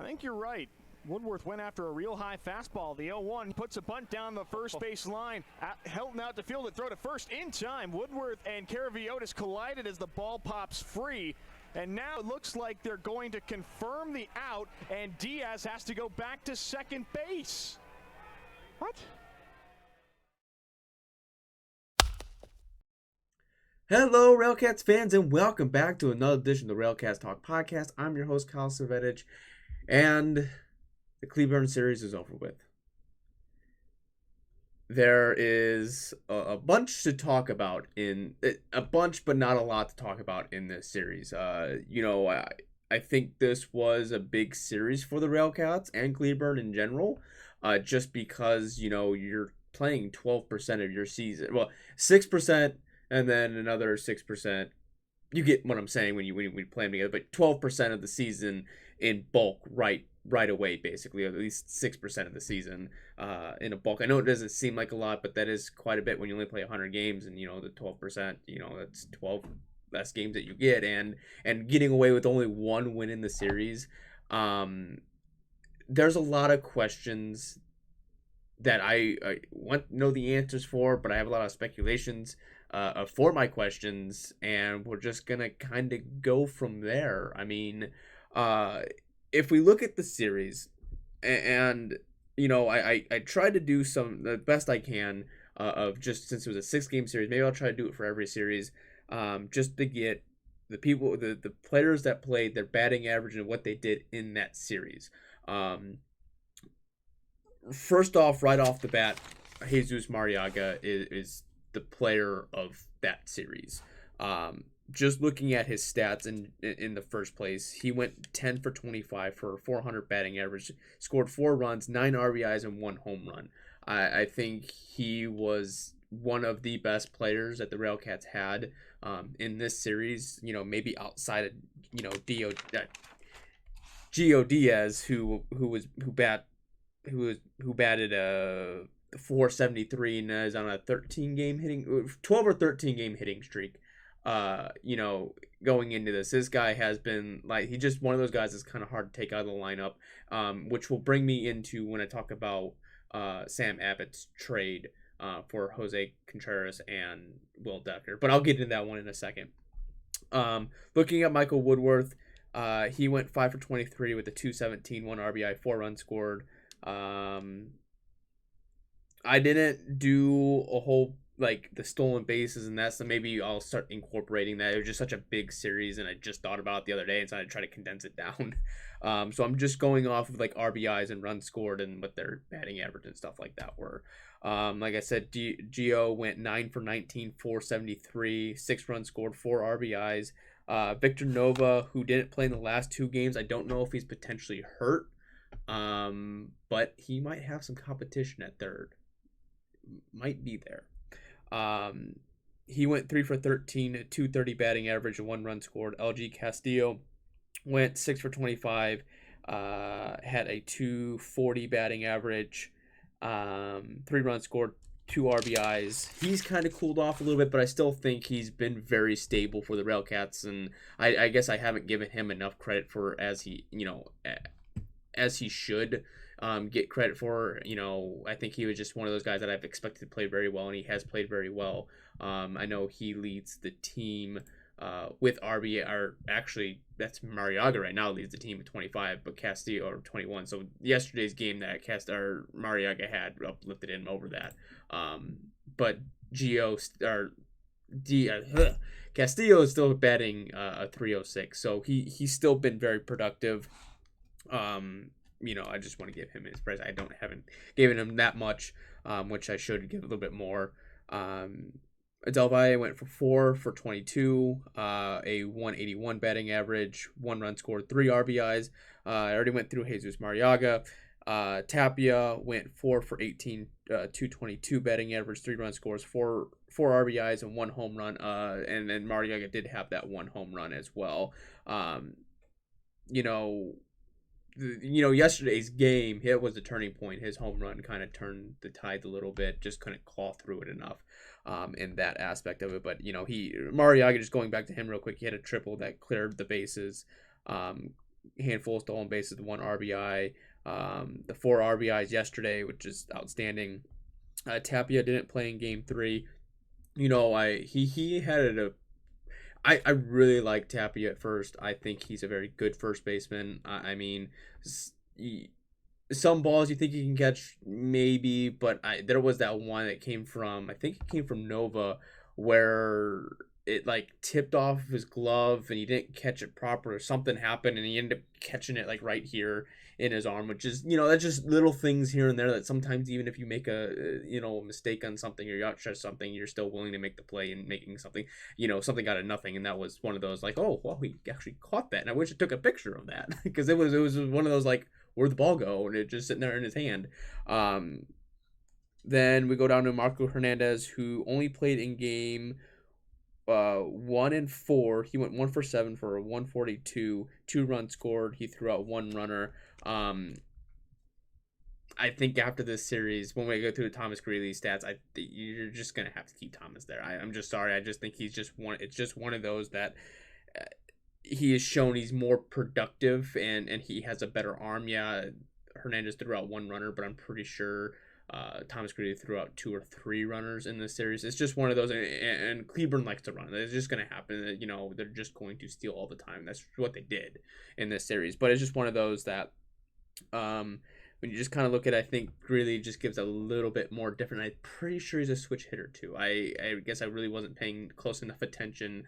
think you're right. Woodworth went after a real high fastball. The 0-1 puts a bunt down the first base line. Helton out to field and throw to first in time. Woodworth and Caraviotis collided as the ball pops free. And now it looks like they're going to confirm the out, and Diaz has to go back to second base. What? Hello, RailCats fans, and welcome back to another edition of the RailCats Talk podcast. I'm your host, Kyle Savetic, and the Cleburne series is over with. There is a bunch to talk about a bunch, but not a lot to talk about in this series. I think this was a big series for the RailCats and Cleburne in general, just because, you're playing 12% of your season. Well, 6%. And then another 6%. You get what I'm saying when you play them together. But 12% of the season in bulk right away, basically. At least 6% of the season in a bulk. I know it doesn't seem like a lot, but that is quite a bit when you only play 100 games. And, the 12%, that's 12 less games that you get. And getting away with only one win in the series. There's a lot of questions that I want to know the answers for, but I have a lot of speculations for my questions, and we're just gonna kind of go from there. I mean, if we look at the series, and I tried to do the best I can of just, since it was a 6-game series, maybe I'll try to do it for every series, just to get the people, the players that played, their batting average and what they did in that series. First off, right off the bat, Jesus Mariaga is the player of that series. Just looking at his stats in the first place, he went 10 for 25 for 400 batting average, scored 4 runs, 9 RBIs, and 1 home run. I think he was one of the best players that the RailCats had in this series. Maybe outside of Gio Diaz, who batted a 473 and is on a 12 or 13 game hitting streak. Going into this guy has been he's just one of those guys that's kind of hard to take out of the lineup, which will bring me into when I talk about Sam Abbott's trade for Jose Contreras and Will Decker. But I'll get into that one in a second. Looking at Michael Woodworth, he went 5 for 23 with a 217, 1 RBI, 4 runs scored. I didn't do a whole the stolen bases and that, so maybe I'll start incorporating that. It was just such a big series, and I just thought about it the other day, and so I tried to condense it down. So I'm just going off of RBIs and runs scored and what their batting average and stuff like that were. Like I said, Gio went 9 for 19, 473, 6 runs scored, 4 RBIs. Victor Nova, who didn't play in the last 2 games, I don't know if he's potentially hurt. But he might have some competition at third. Might be there. He went 3 for 13, 230 batting average, and 1 run scored. LG Castillo went 6 for 25, had a 240 batting average, 3 runs scored, 2 RBIs. He's kind of cooled off a little bit, but I still think he's been very stable for the RailCats, and I guess I haven't given him enough credit for as he should get credit for. I think he was just one of those guys that I've expected to play very well, and he has played very well. I know he leads the team with RBI, or actually that's Mariaga right now leads the team at 25, but Castillo or 21. So yesterday's game that Mariaga had uplifted him over that. But Castillo is still batting a 306, so he's still been very productive. I just want to give him his praise. I haven't given him that much, which I should give a little bit more. Del Valle went for 4 for 22, a 181 batting average, 1 run scored, 3 RBIs. I already went through Jesus Mariaga. Tapia went 4 for 18, 222 batting average, 3 run scores, 4 RBIs, and 1 home run. And then Mariaga did have that 1 home run as well. Yesterday's game, it was the turning point. His home run kind of turned the tide a little bit, just couldn't claw through it enough in that aspect of it. But, Mariaga, just going back to him real quick, he had a triple that cleared the bases. handful of stolen bases, 1 RBI, the 4 RBIs yesterday, which is outstanding. Tapia didn't play in game 3. He had I really like Tapia at first. I think he's a very good first baseman. I mean, some balls you think he can catch, maybe, but there was that one that came from, I think it came from Nova, where it like tipped off his glove and he didn't catch it proper, or something happened and he ended up catching it like right here in his arm, which is, that's just little things here and there that sometimes, even if you make a mistake on something, or you outstretch something, you're still willing to make the play and making something, something out of nothing. And that was one of those, like, oh well, he actually caught that, and I wish I took a picture of that because it was one of those, like, where'd the ball go, and it just sitting there in his hand. Then we go down to Marco Hernandez, who only played in game 1 and 4. He went 1 for 7 for a 142, 2 runs scored. He threw out 1 runner. I think after this series, when we go through the Thomas Greeley stats, you're just gonna have to keep Thomas there. I'm just sorry. I just think he's just one. It's just one of those that he has shown he's more productive, and he has a better arm. Yeah, Hernandez threw out 1 runner, but I'm pretty sure Thomas Greeley threw out 2 or 3 runners in this series. It's just one of those, and Cleburne likes to run. It's just going to happen. They're just going to steal all the time. That's what they did in this series. But it's just one of those that when you just kind of look at it, I think Greeley just gives a little bit more different. I'm pretty sure he's a switch hitter too. I guess I really wasn't paying close enough attention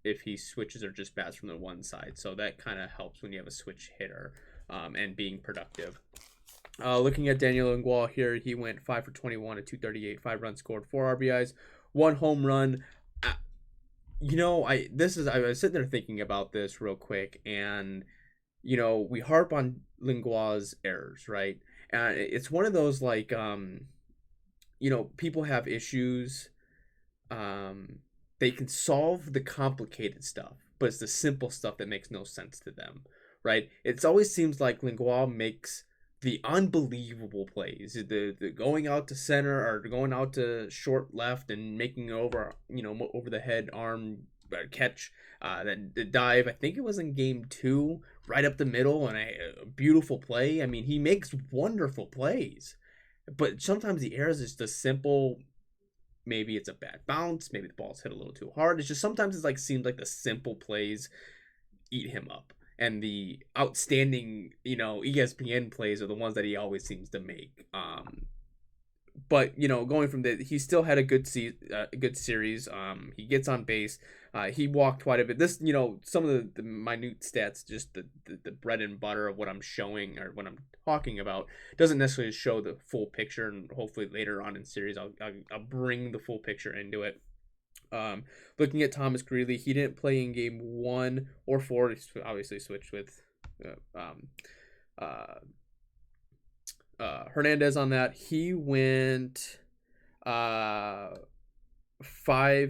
if he switches or just bats from the one side. So that kind of helps when you have a switch hitter and being productive. Looking at Daniel Langlois here, he went 5 for 21 at 238, 5 runs scored, 4 RBIs, 1 home run. I was sitting there thinking about this real quick, and we harp on Langlois' errors, right? And it's one of those, like, people have issues. They can solve the complicated stuff, but it's the simple stuff that makes no sense to them, right? It always seems like Langlois makes the unbelievable plays, the going out to center or going out to short left and making over the head arm catch, the dive. I think it was in game 2, right up the middle, and a beautiful play. I mean, he makes wonderful plays, but sometimes the errors is just simple. Maybe it's a bad bounce. Maybe the ball's hit a little too hard. It's just sometimes it's like seems like the simple plays eat him up. And the outstanding, ESPN plays are the ones that he always seems to make. But going from he still had a good series. He gets on base. He walked quite a bit. This, some of the minute stats, just the bread and butter of what I'm showing or what I'm talking about, doesn't necessarily show the full picture. And hopefully later on in series, I'll bring the full picture into it. Looking at Thomas Greeley, he didn't play in game 1 or 4. He obviously switched with Hernandez on that. He went 5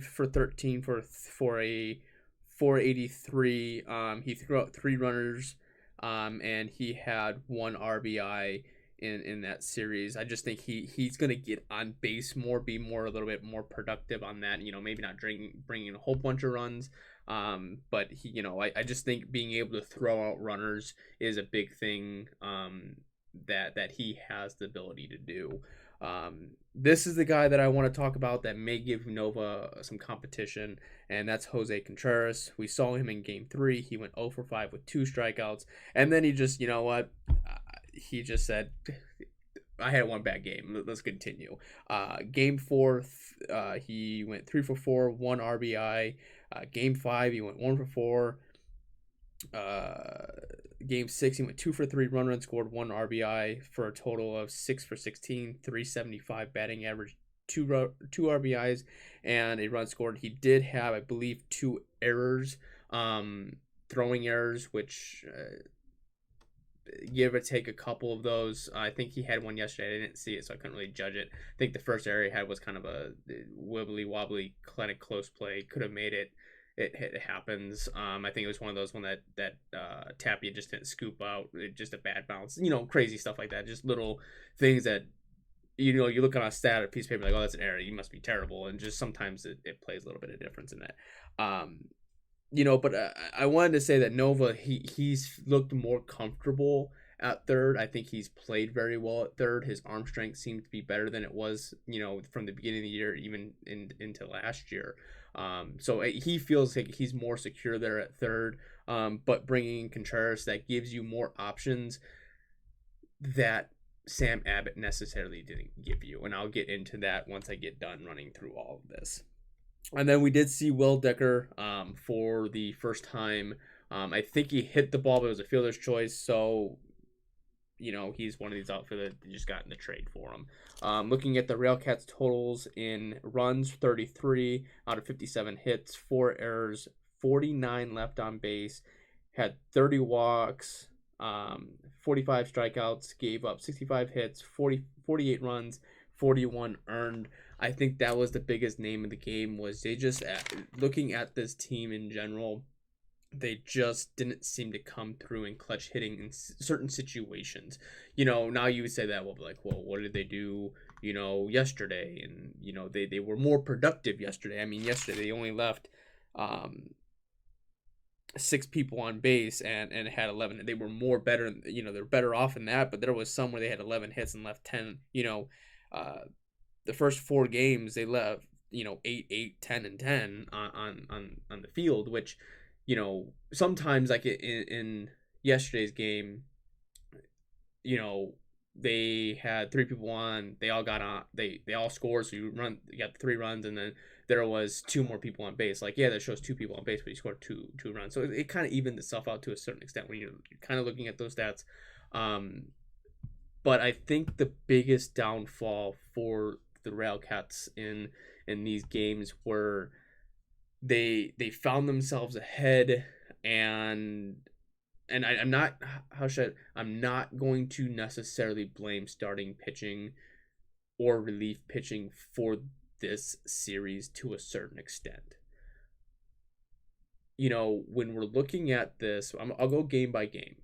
for 13 for a 483. He threw out 3 runners, and he had 1 RBI in that series. I just think he's going to get on base more, be a little bit more productive on that. Maybe not bringing a whole bunch of runs, but I just think being able to throw out runners is a big thing that he has the ability to do. This is the guy that I want to talk about that may give Nova some competition, and that's Jose Contreras. We saw him in game 3. He went 0 for 5 with 2 strikeouts, and then he just, he just said, I had one bad game. Let's continue. Game 4, he went 3 for 4, 1 RBI. Game 5, he went 1 for 4. Game 6, he went 2 for 3, run scored, 1 RBI for a total of 6 for 16, 375 batting average, 2 RBIs, and a run scored. He did have, I believe, 2 errors, throwing errors, which give or take a couple of those. I think he had one yesterday. I didn't see it, so I couldn't really judge it. I think the first error he had was kind of a wibbly wobbly, kind of close play. Could have made it. It happens. I think it was one of those that Tapia just didn't scoop out. Just a bad bounce. Crazy stuff like that. Just little things that you look on a stat or a piece of paper like, oh, that's an error. You must be terrible. And just sometimes it plays a little bit of difference in that. But I wanted to say that Nova, he's looked more comfortable at third. I think he's played very well at third. His arm strength seemed to be better than it was, from the beginning of the year, even into last year. So he feels like he's more secure there at third. But bringing in Contreras, that gives you more options that Sam Abbott necessarily didn't give you. And I'll get into that once I get done running through all of this. And then we did see Will Decker for the first time. I think he hit the ball, but it was a fielder's choice. So, he's one of these outfielders that just got in the trade for him. Looking at the RailCats totals in runs, 33 out of 57 hits, 4 errors, 49 left on base, had 30 walks, 45 strikeouts, gave up 65 hits, 48 runs, 41 earned. I think that was the biggest name of the game. Was they just looking at this team in general, they just didn't seem to come through in clutch hitting in certain situations. Now you would say that, well, what did they do, yesterday? And, they were more productive yesterday. I mean, yesterday they only left 6 people on base and had 11. They were more better, they're better off in that, but there was some where they had 11 hits and left 10, the first 4 games they left 8, 10, and 10 on the field, which sometimes like in yesterday's game, they had 3 people on, they all got on, they all scored, so you got 3 runs, and then there was 2 more people on base. Like, yeah, that shows 2 people on base, but you scored two runs, so it kind of evened itself out to a certain extent when you're kind of looking at those stats. But I think the biggest downfall for the RailCats in these games were they found themselves ahead, and I'm not going to necessarily blame starting pitching or relief pitching for this series to a certain extent. When we're looking at this, I'll go game by game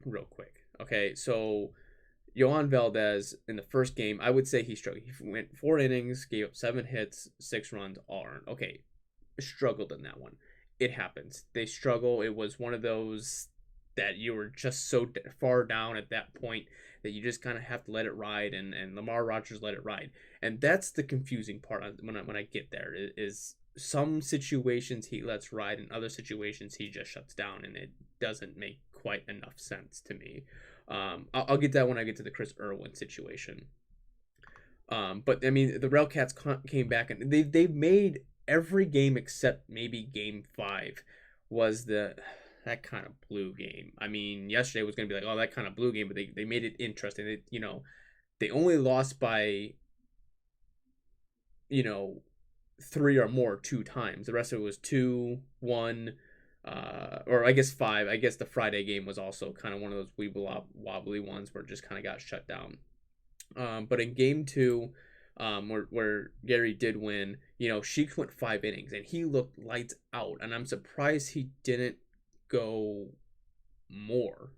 real quick. Okay, so Yohan Valdez in the first game, I would say he struggled. He went 4 innings, gave up 7 hits, 6 runs, all earned. Okay, struggled in that one. It happens. They struggle. It was one of those that you were just so far down at that point that you just kind of have to let it ride, and Lamar Rogers let it ride. And that's the confusing part when I get there is some situations he lets ride, and other situations he just shuts down, and it doesn't make quite enough sense to me. I'll get that when I get to the Chris Irwin situation. But I mean, the RailCats came back, and they've made every game except maybe game 5 was that kind of blue game. I mean, yesterday was going to be like, oh, that kind of blue game, but they made it interesting. They only lost by 3 or more 2 times. The rest of it was 2, 1, or I guess 5. I guess the Friday game was also kind of one of those weeble wobbly ones where it just kind of got shut down. But in game 2, where Gary did win, Sheik went 5 innings and he looked lights out, and I'm surprised he didn't go more.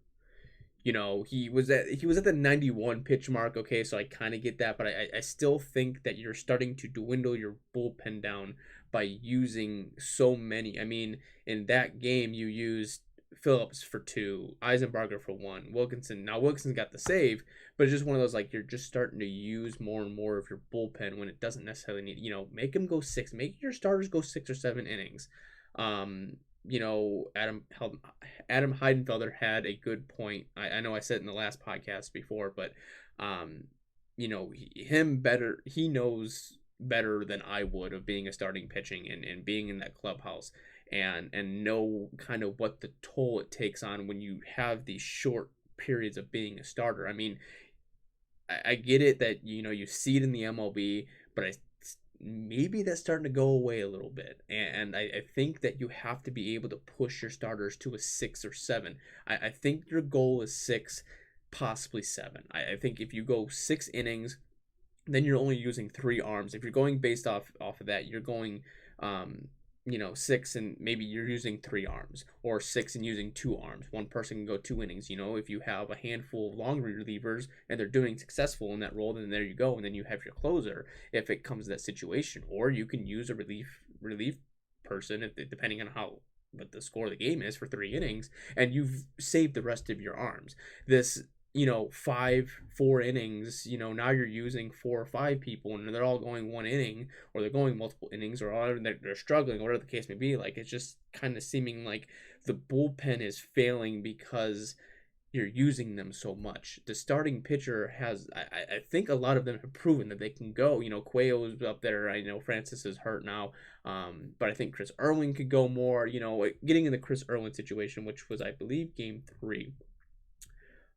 He was at the 91 pitch mark. Okay, so I kind of get that, but I still think that you're starting to dwindle your bullpen down by using so many. I mean, in that game you used Phillips for 2, Eisenbarger for 1, Wilkinson. Now Wilkinson got the save, but it's just one of those, like, you're just starting to use more and more of your bullpen when it doesn't necessarily need. Make them go 6. Make your starters go 6 or 7 innings. Adam Heidenfelder had a good point. I know I said it in the last podcast before, but he knows better than I would of being a starting pitching and being in that clubhouse and know kind of what the toll it takes on when you have these short periods of being a starter. I mean, I get it that you see it in the MLB, but maybe that's starting to go away a little bit, and I think that you have to be able to push your starters to a 6 or 7. I think your goal is 6, possibly 7. I think if you go 6 innings, then you're only using 3 arms. If you're going based off of that, you're going 6 and maybe you're using 3 arms, or 6 and using 2 arms. One person can go 2 innings. If you have a handful of long relievers and they're doing successful in that role, then there you go, and then you have your closer if it comes to that situation. Or you can use a relief person, depending on how what the score of the game is for 3 innings, and you've saved the rest of your arms. This, 4 innings, now you're using 4 or 5 people, and they're all going 1 inning, or they're going multiple innings, or they're struggling, or whatever the case may be. Like, it's just kind of seeming like the bullpen is failing because you're using them so much. The starting pitcher has, I think a lot of them have proven that they can go. Cuello's up there. I know Francis is hurt now, but I think Chris Irwin could go more. Getting in the Chris Irwin situation, which was, I believe, Game 3.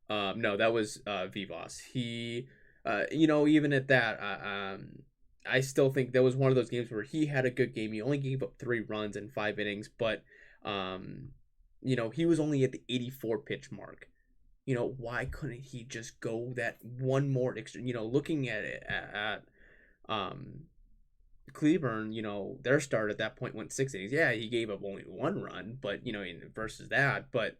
No, that was Vivas. He, even at that, I still think that was one of those games where he had a good game. He only gave up 3 runs in 5 innings, but, he was only at the 84 pitch mark. Why couldn't he just go that one more extra? Looking at it at Cleburne, their start at that point went 6 innings. Yeah, he gave up only 1 run, but versus that, but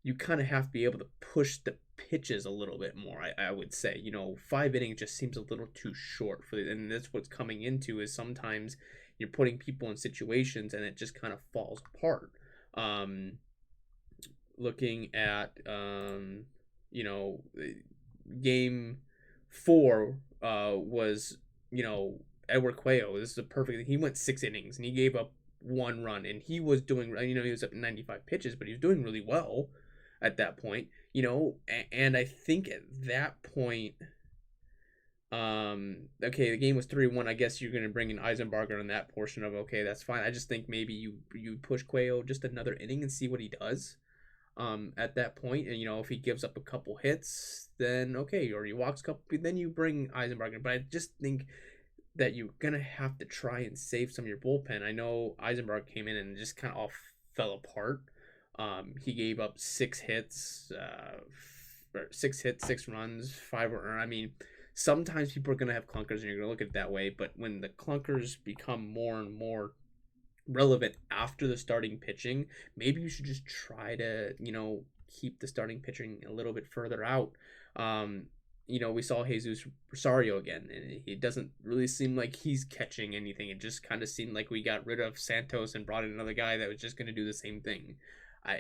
you kind of have to be able to push the pitches a little bit more. I would say, 5 innings just seems a little too short for and that's what's coming into is sometimes you're putting people in situations and it just kind of falls apart. Looking at Game 4 was Edward Cuello. This is a perfect. He went 6 innings and he gave up 1 run, and he was doing. He was up 95 pitches, but he was doing really well at that point. And I think at that point, okay, the game was 3-1. I guess you're going to bring in Eisenbarger on that portion of, okay, that's fine. I just think maybe you push Cuello just another inning and see what he does. At that point, and if he gives up a couple hits, then okay, or he walks a couple, then you bring Eisenbarger. But I just think that you're gonna have to try and save some of your bullpen. I know Eisenbarger came in and just kind of all fell apart. He gave up 6 hits, 6 runs, 5 earned. I mean, sometimes people are gonna have clunkers, and you're gonna look at it that way. But when the clunkers become more and more relevant after the starting pitching, maybe you should just try to keep the starting pitching a little bit further out. We saw Jesus Rosario again, and it doesn't really seem like he's catching anything. It just kind of seemed like we got rid of Santos and brought in another guy that was just going to do the same thing.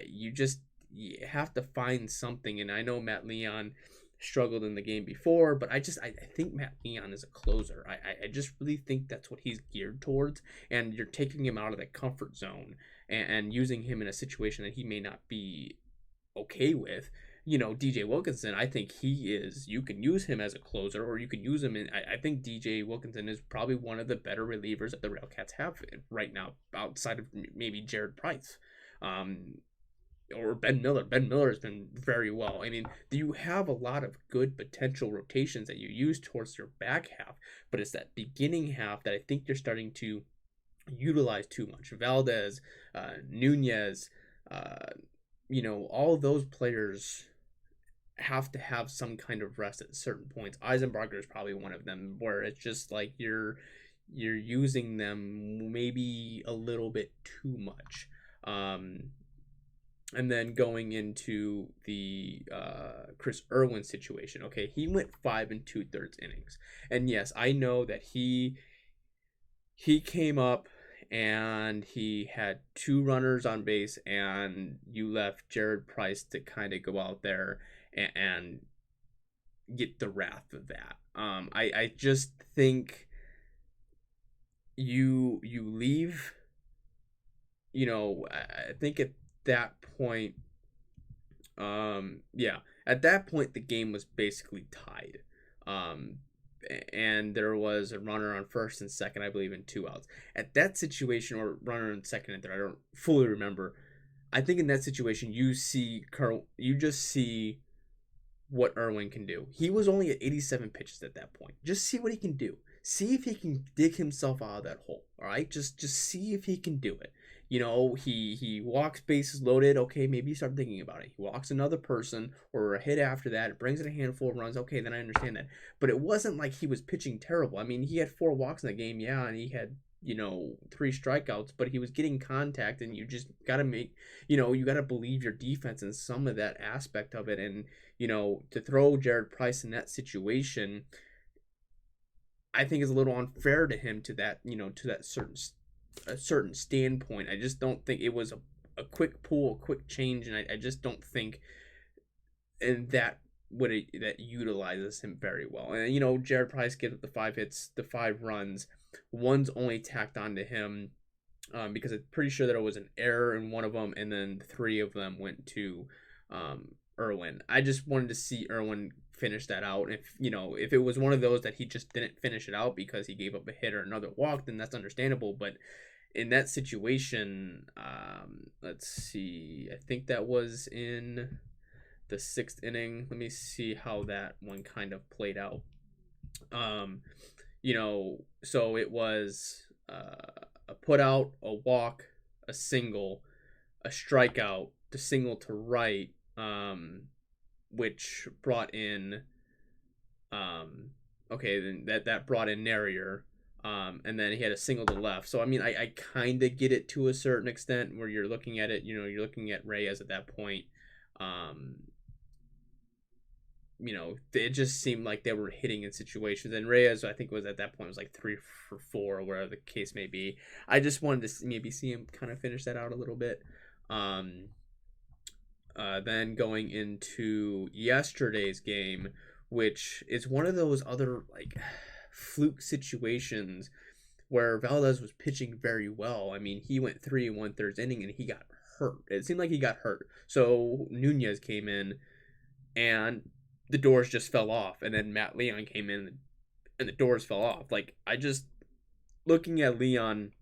You have to find something, and I know Matt Leon struggled in the game before, but I think Matt Leon is a closer. I just really think that's what he's geared towards, and you're taking him out of that comfort zone and using him in a situation that he may not be okay with. DJ Wilkinson, I think you can use him as a closer, or you can use him in, I think DJ Wilkinson is probably one of the better relievers that the RailCats have right now, outside of maybe Jared Price. Or Ben Miller. Ben Miller has been very well. I mean, you have a lot of good potential rotations that you use towards your back half, but it's that beginning half that I think you're starting to utilize too much. Valdez, Nunez, all those players have to have some kind of rest at certain points. Eisenbarger is probably one of them, where it's just like you're using them maybe a little bit too much. And then going into the Chris Irwin situation, okay, he went 5 2/3 innings, and yes, I know that he came up and he had 2 runners on base, and you left Jared Price to kind of go out there and get the wrath of that. I just think you leave. I think at that point, at that point the game was basically tied, and there was a runner on first and second, I believe, in 2 outs. At that situation, or runner in second and third, I don't fully remember. I think in that situation you just see what Irwin can do. He was only at 87 pitches at that point. Just see what he can do. See if he can dig himself out of that hole. All right, just see if he can do it. He walks bases loaded. Okay, maybe you start thinking about it. He walks another person or a hit after that. It brings in a handful of runs. Okay, then I understand that. But it wasn't like he was pitching terrible. I mean, he had 4 walks in that game, yeah, and he had 3 strikeouts, but he was getting contact, and you just got to make, you got to believe your defense in some of that aspect of it. And, to throw Jared Price in that situation, I think is a little unfair to him, to that, to that certain standpoint. I just don't think it was a quick pull, a quick change, and I just don't think and that utilizes him very well. And Jared Price gets the 5 hits, the 5 runs. One's only tacked onto him because I'm pretty sure there was an error in one of them, and then 3 of them went to Irwin. I just wanted to see Irwin finish that out. If it was one of those that he just didn't finish it out because he gave up a hit or another walk, then that's understandable. But in that situation, let's see, I think that was in the 6th inning. Let me see how that one kind of played out. So it was a put out, a walk, a single, a strikeout, the single to right, which brought in then that brought in Narrier. And then he had a single to left. So I kind of get it to a certain extent where you're looking at it, you're looking at Reyes at that point. It just seemed like they were hitting in situations, and Reyes, I think, was at that point was like 3 for 4 or whatever the case may be. I just wanted to maybe see him kind of finish that out a little bit. Then going into yesterday's game, which is one of those other like fluke situations where Valdez was pitching very well. He went 3 1/3 inning and he got hurt. It seemed like he got hurt. So Nunez came in and the doors just fell off, and then Matt Leon came in and the doors fell off. Like, I just looking at Leon,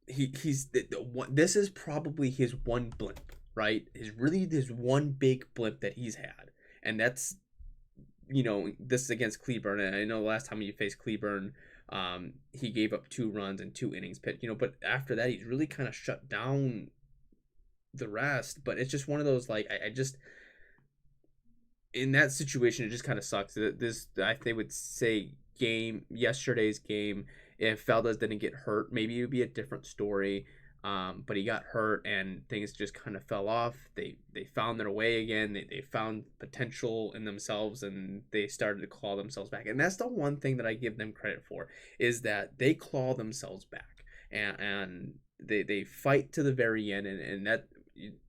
he's this is probably his one blimp, right? His one big blimp that he's had, and that's this is against Cleburne. And I know the last time he faced Cleburne, he gave up 2 runs and 2 innings pitched. But after that, he's really kind of shut down the rest. But it's just one of those, like, I just, in that situation, it just kind of sucks. They would say yesterday's game, if Valdez didn't get hurt, maybe it would be a different story. But he got hurt and things just kind of fell off. They found their way again. They found potential in themselves and they started to claw themselves back. And that's the one thing that I give them credit for, is that they claw themselves back and they fight to the very end. And that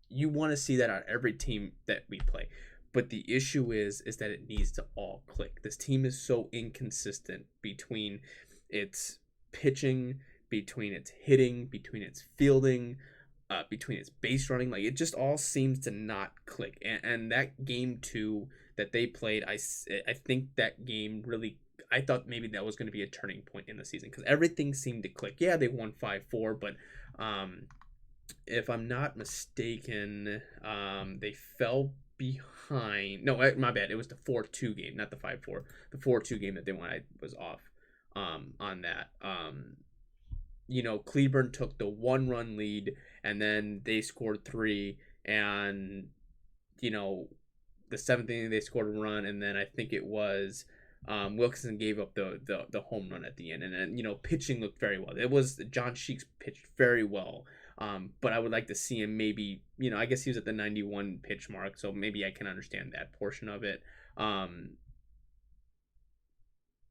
you want to see that on every team that we play. But the issue is that it needs to all click. This team is so inconsistent between its pitching, between its hitting, between its fielding, between its base running. Like, it just all seems to not click. And that game 2 that they played, I think that game really, I thought maybe that was going to be a turning point in the season because everything seemed to click. Yeah, they won 5-4, but if I'm not mistaken, they fell behind. No, my bad. It was the 4-2 game, not the 5-4. The 4-2 game that they won, I was off on that. Cleburne took the 1-run lead, and then they scored 3, and the 7th inning they scored a run, and then I think it was Wilkinson gave up the home run at the end, and then pitching looked very well. It was John Sheeks pitched very well, but I would like to see him maybe I guess he was at the 91 pitch mark, so maybe I can understand that portion of it.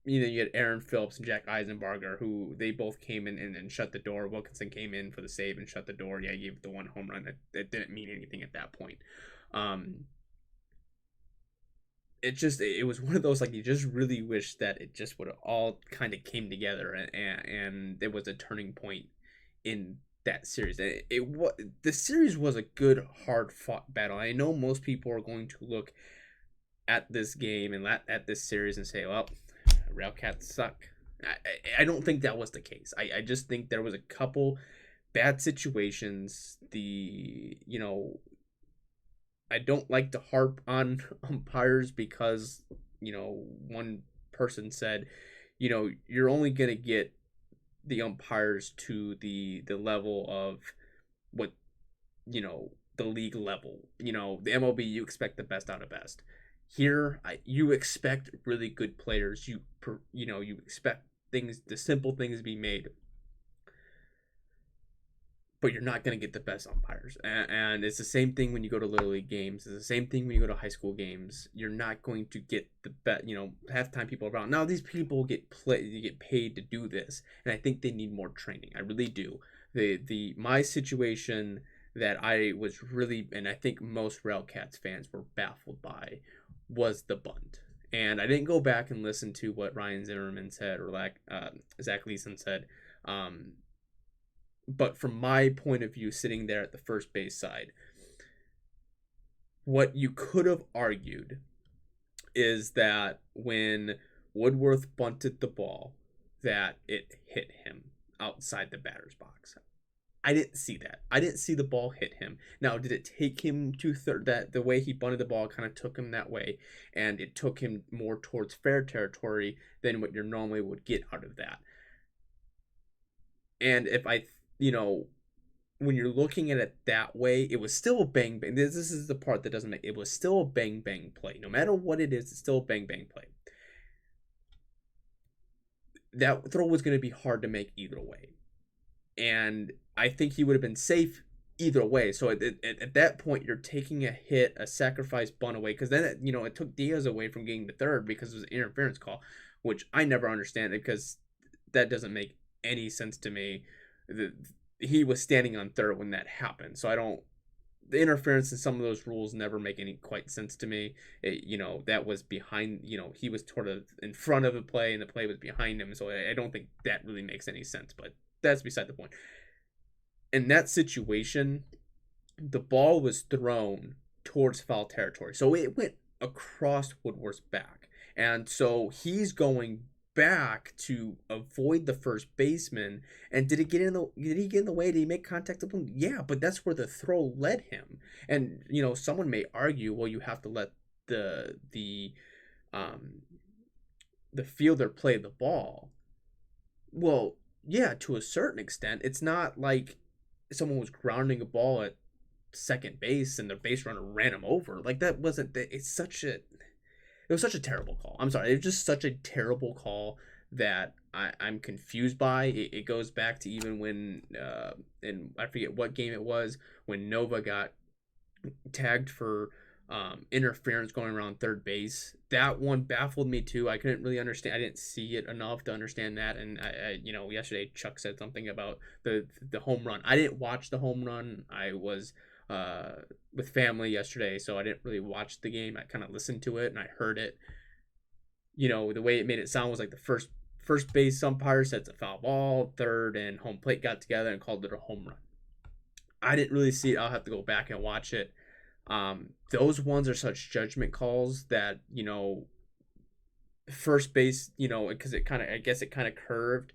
You had Aaron Phillips and Jack Eisenbarger, who they both came in and shut the door. Wilkinson came in for the save and shut the door. Yeah, he gave the 1 home run that didn't mean anything at that point. It was one of those, like, you just really wish that it just would have all kind of came together and it was a turning point in that series. The series was a good, hard fought battle. I know most people are going to look at this game and at this series and say, well, RailCats suck. I don't think that was the case. I just think there was a couple bad situations. I don't like to harp on umpires because, one person said, you're only going to get the umpires to the level of what, the league level. The MLB, you expect the best out of best. Here, you expect really good players. You expect the simple things to be made, but you're not going to get the best umpires. And it's the same thing when you go to Little League games. It's the same thing when you go to high school games. You're not going to get the best. Half the time people are around. Now these people get paid to do this, and I think they need more training. I really do. My situation that I was really, and I think most RailCats fans were baffled by, was the bunt. And I didn't go back and listen to what Ryan Zimmerman said or Zach Leeson said. Um, but from my point of view, sitting there at the first base side, what you could have argued is that when Woodworth bunted the ball, that it hit him outside the batter's box. I didn't see that. I didn't see the ball hit him. Now, did it take him to third? That the way he bunted the ball kind of took him that way, and it took him more towards fair territory than what you normally would get out of that. And if when you're looking at it that way, it was still a bang bang. This is the part that doesn't make it was still a bang bang play. No matter what it is, it's still a bang bang play. That throw was going to be hard to make either way. And I think he would have been safe either way. So at that point, you're taking a hit, a sacrifice bunt away, because then it took Diaz away from getting the third because it was an interference call, which I never understand because that doesn't make any sense to me. He was standing on third when that happened, so the interference in some of those rules never make any quite sense to me. That was behind, he was sort of in front of the play and the play was behind him, so I don't think that really makes any sense, but that's beside the point. In that situation, the ball was thrown towards foul territory, so it went across Woodward's back, and so he's going back to avoid the first baseman. And did he get in the way? Did he make contact with him? Yeah, but that's where the throw led him. And someone may argue, well, you have to let the fielder play the ball. Well, yeah, to a certain extent. It's not like someone was grounding a ball at second base and the base runner ran him over. Like, that wasn't. It was such a terrible call. I'm sorry. It was just such a terrible call that I'm confused by. It goes back to even when, and I forget what game it was, when Nova got tagged for interference going around third base. That one baffled me too. I couldn't really understand. I didn't see it enough to understand that. And yesterday Chuck said something about the home run. I didn't watch the home run. I was with family yesterday, so I didn't really watch the game. I kind of listened to it and I heard it. The way it made it sound was like the first base umpire said it's a foul ball, third and home plate got together and called it a home run. I didn't really see it. I'll have to go back and watch it. Those ones are such judgment calls that first base, because it kind of curved,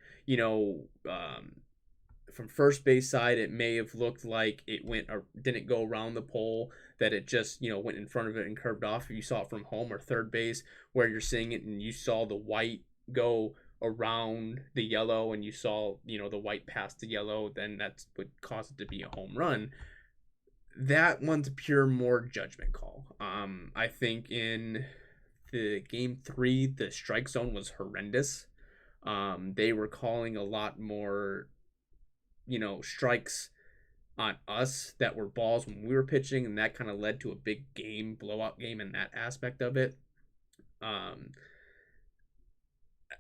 from first base side, it may have looked like it didn't go around the pole, that it just, went in front of it and curved off. If you saw it from home or third base, where you're seeing it and you saw the white go around the yellow and you saw, the white past the yellow, then that's what caused it to be a home run. That one's a pure more judgment call. I think in the game 3, the strike zone was horrendous. They were calling a lot more strikes on us that were balls when we were pitching, and that kind of led to a big blowout game in that aspect of it.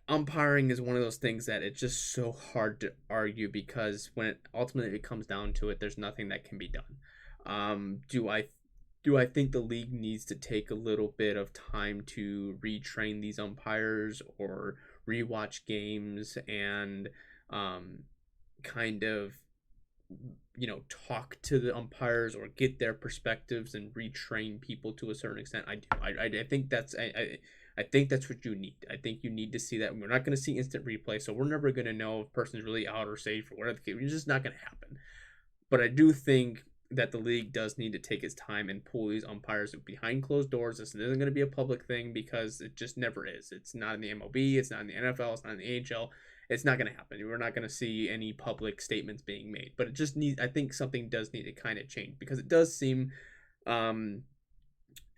Umpiring is one of those things that it's just so hard to argue, because when it ultimately comes down to it, there's nothing that can be done. Do I think the league needs to take a little bit of time to retrain these umpires or rewatch games and kind of talk to the umpires or get their perspectives and retrain people to a certain extent? I do. I think that's I think that's what you need. I think you need to see that. We're not going to see instant replay, so we're never going to know if a person's really out or safe or whatever. It's just not going to happen. But I do think that the league does need to take its time and pull these umpires behind closed doors. This isn't going to be a public thing, because it just never is. It's not in the MLB. It's not in the NFL. It's not in the AHL. It's not going to happen. We're not going to see any public statements being made. But it just needs. I think something does need to kind of change, because it does seem,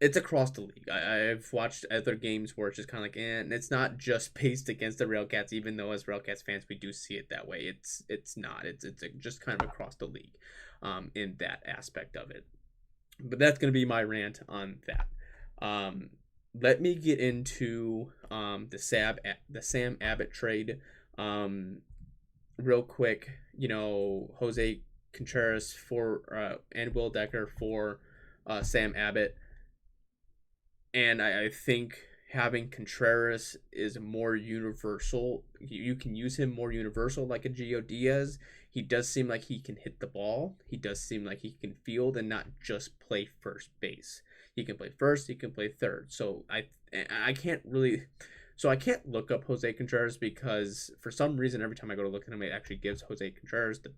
it's across the league. I've watched other games where it's just kind of like, and it's not just based against the RailCats, even though as RailCats fans we do see it that way. It's not. It's just kind of across the league, in that aspect of it. But that's going to be my rant on that. Let me get into the Sam Abbott trade. real quick, Jose Contreras for and Will Decker for Sam Abbott, and I think having Contreras is more universal. You can use him more universal, like a Gio Diaz. He does seem like he can hit the ball. He does seem like he can field and not just play first base. He can play first. He can play third. So I can't really. So I can't look up Jose Contreras because for some reason every time I go to look at him, it actually gives Jose Contreras the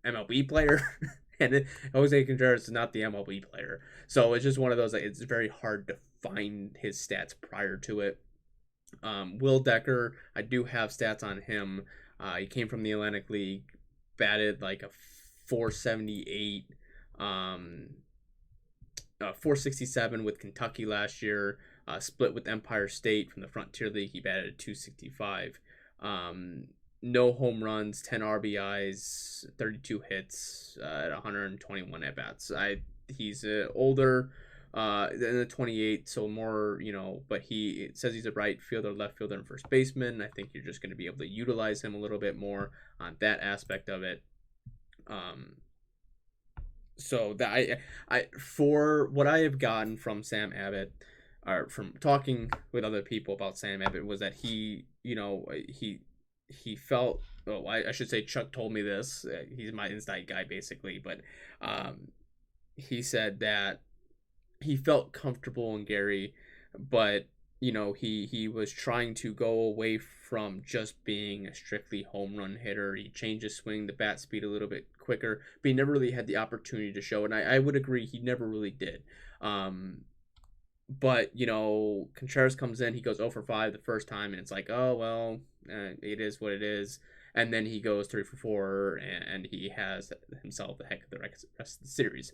MLB player, and Jose Contreras is not the MLB player. So it's just one of those. Like, it's very hard to find his stats prior to it. Will Decker, I do have stats on him. He came from the Atlantic League, batted like a 478, 467 with Kentucky last year. Split with Empire State from the Frontier League. He batted a 265. No home runs, 10 RBIs, 32 hits at 121 at bats. He's older than the 28, so more, but it says he's a right fielder, left fielder, and first baseman. I think you're just going to be able to utilize him a little bit more on that aspect of it. So that for what I have gotten from Sam Abbott, or from talking with other people about Sam Abbott, was that he felt, I should say Chuck told me this, he's my insight guy basically, but he said that he felt comfortable in Gary, but he was trying to go away from just being a strictly home run hitter. He changed his swing, the bat speed a little bit quicker, but he never really had the opportunity to show it, and I would agree he never really did. But Contreras comes in, he goes 0 for 5 the first time, and it's like, oh well, it is what it is. And then he goes 3 for 4, and he has himself the heck of the rest of the series.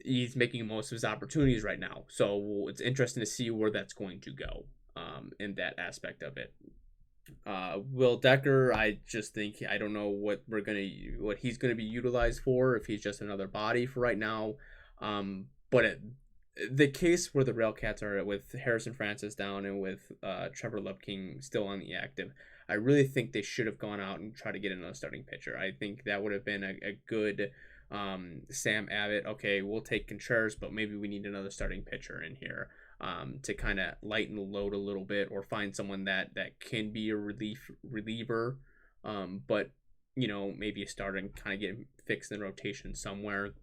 He's making most of his opportunities right now, so it's interesting to see where that's going to go in that aspect of it. Will Decker, I just think, I don't know what he's gonna be utilized for, if he's just another body for right now. But the case where the RailCats are with Harrison Francis down and with Trevor Lupking still on the active, I really think they should have gone out and tried to get another starting pitcher. I think that would have been a good Sam Abbott. Okay, we'll take Contreras, but maybe we need another starting pitcher in here to kind of lighten the load a little bit, or find someone that can be a reliever, but maybe a starter and kind of get fixed in rotation somewhere.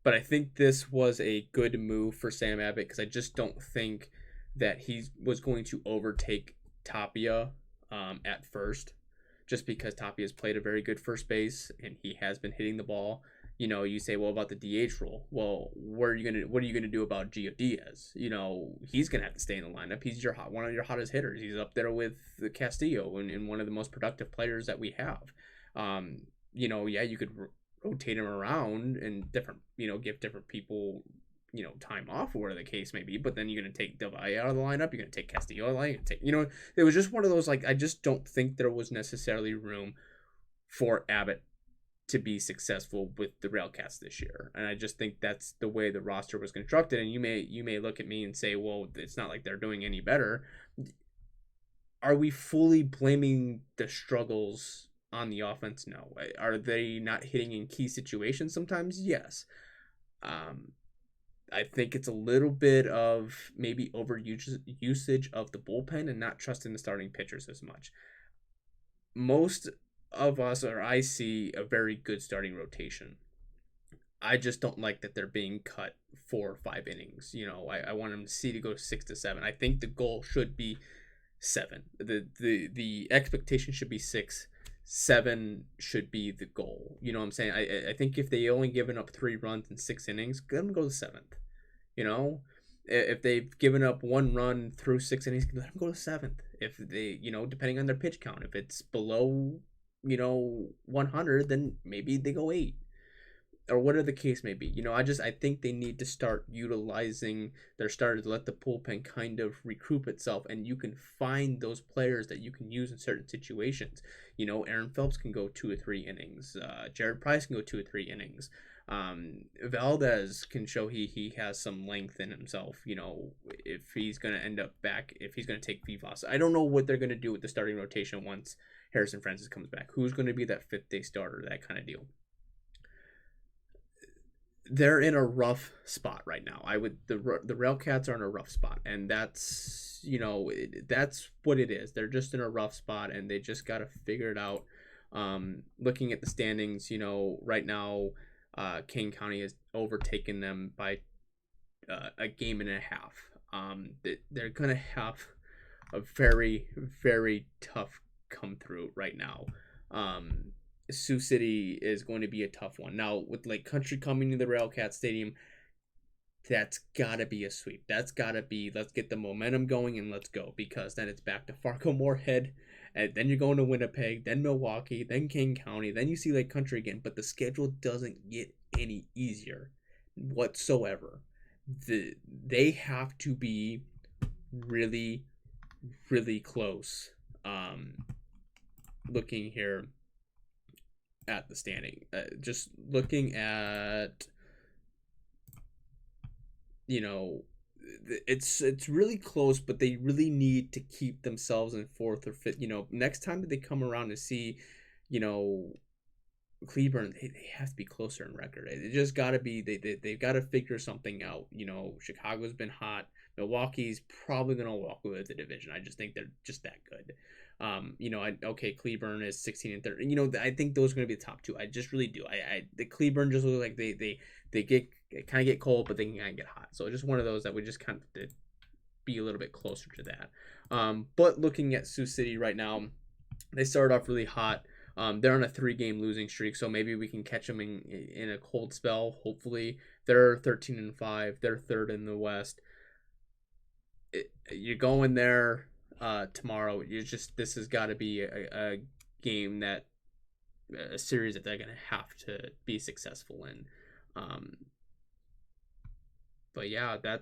But I think this was a good move for Sam Abbott, because I just don't think that he was going to overtake Tapia at first, just because Tapia has played a very good first base and he has been hitting the ball. You say, well, about the DH role. Well, what are you gonna do about Gio Diaz? He's gonna have to stay in the lineup. He's one of your hottest hitters. He's up there with the Castillo and one of the most productive players that we have. Yeah, you could rotate him around and give different people, time off, or whatever the case may be. But then you're going to take Del Valle out of the lineup. You're going to take Castillo out of the lineup. It was just one of those, like, I just don't think there was necessarily room for Abbott to be successful with the RailCats this year. And I just think that's the way the roster was constructed. And you may look at me and say, well, it's not like they're doing any better. Are we fully blaming the struggles on the offense? No. Are they not hitting in key situations sometimes? Yes. I think it's a little bit of maybe usage of the bullpen and not trusting the starting pitchers as much. Most of us, or I see a very good starting rotation. I just don't like that they're being cut 4 or 5 innings. I want them to go 6 to 7. I think the goal should be 7. The expectation should be 6. 7 should be the goal. You know what I'm saying? I think if they only given up 3 runs in 6 innings, let them go to 7th. If they've given up 1 run through 6 innings, let them go to 7th. If they, depending on their pitch count, if it's below, 100, then maybe they go 8. Or whatever the case may be. I think they need to start utilizing their starters, let the bullpen kind of recoup itself, and you can find those players that you can use in certain situations. Aaron Phelps can go 2 or 3 innings. Jared Price can go 2 or 3 innings. Valdez can show he has some length in himself, if he's going to end up back, if he's going to take Vivas. I don't know what they're going to do with the starting rotation once Harrison Francis comes back. Who's going to be that fifth day starter, that kind of deal. They're in a rough spot right now. The RailCats are in a rough spot, and that's that's what it is. They're just in a rough spot, and they just got to figure it out. Looking at the standings, right now, Kane County has overtaken them by a game and a half. They're gonna have a very, very tough come through right now. Sioux City is going to be a tough one. Now, with Lake Country coming to the RailCat Stadium, that's got to be a sweep. That's got to be, let's get the momentum going and let's go, because then it's back to Fargo-Moorhead, and then you're going to Winnipeg, then Milwaukee, then King County, then you see Lake Country again, but the schedule doesn't get any easier whatsoever. They have to be really, really close. Looking here at the standing, just looking at, it's really close, but they really need to keep themselves in fourth or fifth. Next time that they come around to see, Cleburne, they have to be closer in record. It just got to be, they've got to figure something out. Chicago's been hot. Milwaukee's probably going to walk away with the division. I just think they're just that good. Cleburne is 16-30. I think those are going to be the top two. I just really do. The Cleburne just look like they kind of get cold, but they can kind of get hot. So just one of those that we just kind of be a little bit closer to that. But looking at Sioux City right now, they started off really hot. They're on a 3-game losing streak, so maybe we can catch them in a cold spell. Hopefully, they're 13-5. They're third in the West. You're going there tomorrow. This has got to be a game a series that they're going to have to be successful in. But yeah, I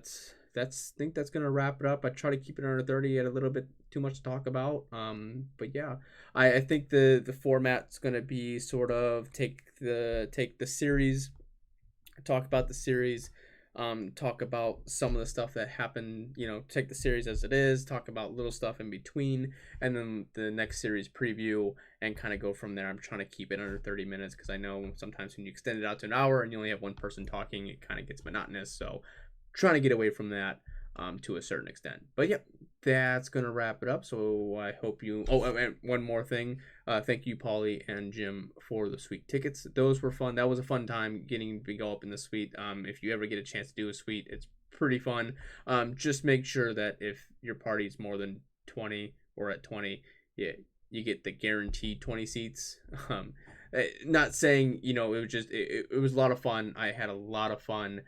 think that's going to wrap it up. I try to keep it under 30. Had a little bit too much to talk about. But yeah, I think the format's going to be sort of take the series, talk about the series, talk about some of the stuff that happened, take the series as it is, talk about little stuff in between, and then the next series preview, and kind of go from there. I'm trying to keep it under 30 minutes because I know sometimes when you extend it out to an hour and you only have one person talking, it kind of gets monotonous. So trying to get away from that to a certain extent. But yep, that's going to wrap it up. So I hope you... Oh, and one more thing. Thank you, Paulie and Jim, for the suite tickets. Those were fun. That was a fun time getting to go up in the suite. If you ever get a chance to do a suite, it's pretty fun. Just make sure that if your party's more than 20 or at 20, you get the guaranteed 20 seats. Not saying, it was a lot of fun. I had a lot of fun.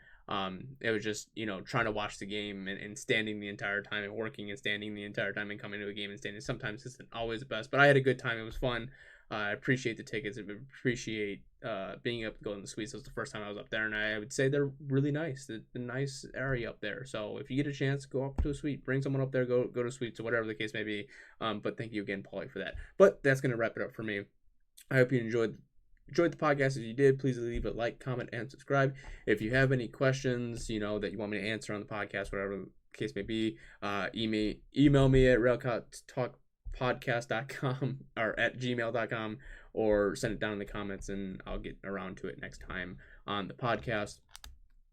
It was just, trying to watch the game and standing the entire time and working and standing the entire time and coming to a game and standing. Sometimes isn't always the best, but I had a good time. It was fun. I appreciate the tickets. I appreciate being able to go in the suites. It was the first time I was up there, and I would say they're really nice. The nice area up there. So if you get a chance, go up to a suite. Bring someone up there. Go to suites or whatever the case may be. But thank you again, Paulie, for that. But that's going to wrap it up for me. I hope you enjoyed the podcast. If you did, please leave a like, comment, and subscribe. If you have any questions, that you want me to answer on the podcast, whatever the case may be, email me at railcatstalkpodcast.com or at gmail.com, or send it down in the comments and I'll get around to it next time on the podcast.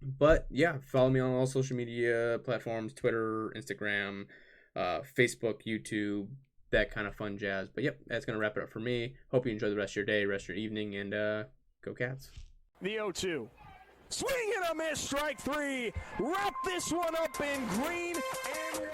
But yeah, follow me on all social media platforms, Twitter, Instagram, Facebook, YouTube, that kind of fun jazz. But yep, that's going to wrap it up for me. Hope you enjoy the rest of your day, rest of your evening, and go Cats. The 0-2. Swing and a miss, strike 3. Wrap this one up in green and white.